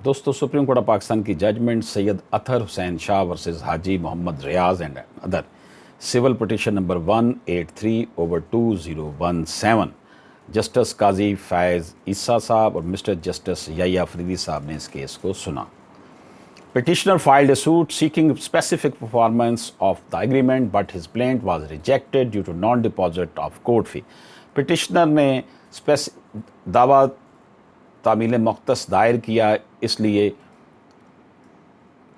दोस्तों, supreme Court of Pakistan की judgment Syed Athar Hussain Shah versus Haji Mohammad Riaz and other civil petition number 183/2017 justice Qazi Faez Isa साहब और मिस्टर जस्टिस याया अफरीदी साहब ने इस केस को सुना। Petitioner filed a suit seeking specific performance of the agreement, but his plaint was rejected due to non-deposit of court fee. Petitioner ने दावा तामील मुख्तस दायर किया इसलिए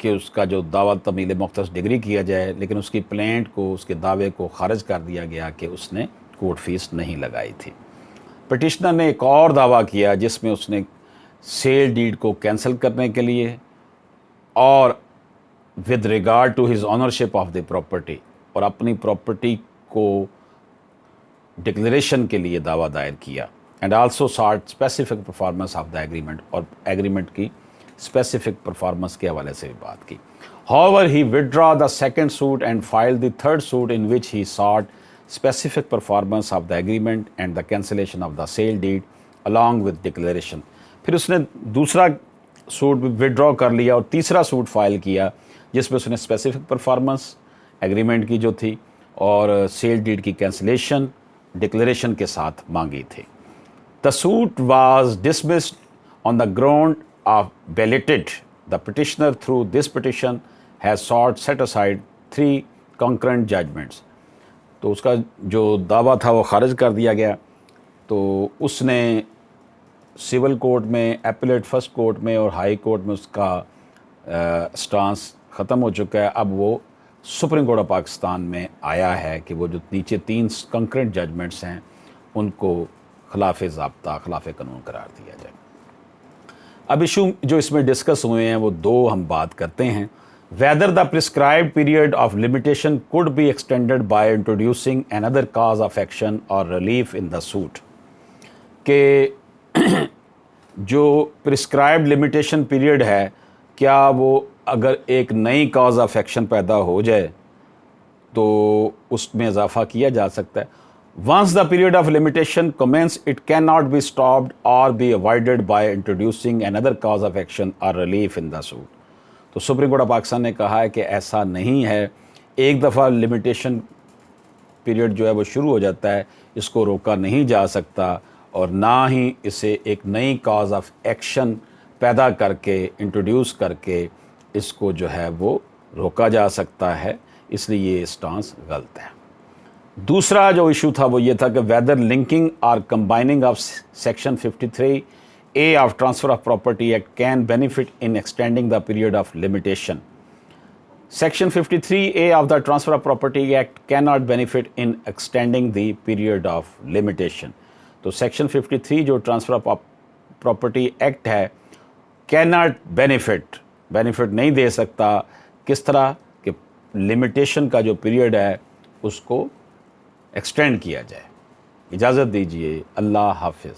कि उसका जो दावा तामील मुख्तस डिग्री किया जाए, लेकिन उसकी प्लेंट को, उसके दावे को खारिज कर दिया गया कि उसने कोर्ट फीस नहीं लगाई थी। पिटिशनर ने एक और दावा किया जिसमें उसने सेल डीड को कैंसिल करने के लिए और with regard to his ownership of the property और अपनी प्रॉपर्टी को डिक्लेरेशन के लिए दावा दायर किया। And also sought specific performance of the agreement और एग्रीमेंट की स्पेसिफिक परफॉर्मेंस के हवाले से भी बात की। However he withdraw the second suit and filed the third suit in which he sought specific performance of the agreement and the cancellation of the sale deed along with declaration. फिर उसने दूसरा suit भी withdraw कर लिया और तीसरा suit file किया जिसमें उसने स्पेसिफिक परफॉर्मेंस एग्रीमेंट की जो थी और सेल डीड की कैंसिलेशन डिक्लेरेशन के साथ मांगी थी। The suit was dismissed on the ground of belated. The petitioner through this petition has sought set aside 3 concurrent judgments. तो उसका जो दावा था वो खारिज कर दिया गया। तो उसने सिविल कोर्ट में, एपीलेट फर्स्ट कोर्ट में और हाई कोर्ट में उसका स्टांस ख़त्म हो चुका है। अब वो सुप्रीम कोर्ट ऑफ पाकिस्तान में आया है कि वो जो नीचे 3 कंकरेंट जजमेंट्स हैं उनको खिलाफ ज़ाब्ता, खिलाफ कानून करार दिया जाए। अब इशू जो इसमें डिस्कस हुए हैं वो 2 हम बात करते हैं। Whether the prescribed period of limitation could be extended by introducing another cause of action or relief in the suit, के जो प्रिस्क्राइब्ड लिमिटेशन पीरियड है, क्या वो अगर एक नई कॉज ऑफ एक्शन पैदा हो जाए तो उसमें इजाफा किया जा सकता है। Once the period of limitation commences it can not be stopped or be avoided by introducing another cause of action or relief in the suit. तो सुप्रीम कोर्ट ऑफ पाकिस्तान ने कहा है कि ऐसा नहीं है। एक दफ़ा लिमिटेशन पीरियड जो है वो शुरू हो जाता है, इसको रोका नहीं जा सकता और ना ही इसे एक नई कॉज ऑफ एक्शन पैदा करके, इंट्रोड्यूस करके इसको जो है वो रोका जा सकता है। इसलिए ये स्टांस गलत है। दूसरा जो इशू था वो ये था कि वेदर लिंकिंग और combining of section 53A of transfer of property act can benefit in extending the period of limitation. Section 53A of the Transfer of Property Act cannot benefit in extending the period of limitation. तो section 53 जो transfer of property act है cannot benefit नहीं दे सकता। किस तरह कि limitation का जो पीरियड है उसको एक्सटेंड किया जाए। इजाज़त दीजिए। अल्लाह हाफिज़।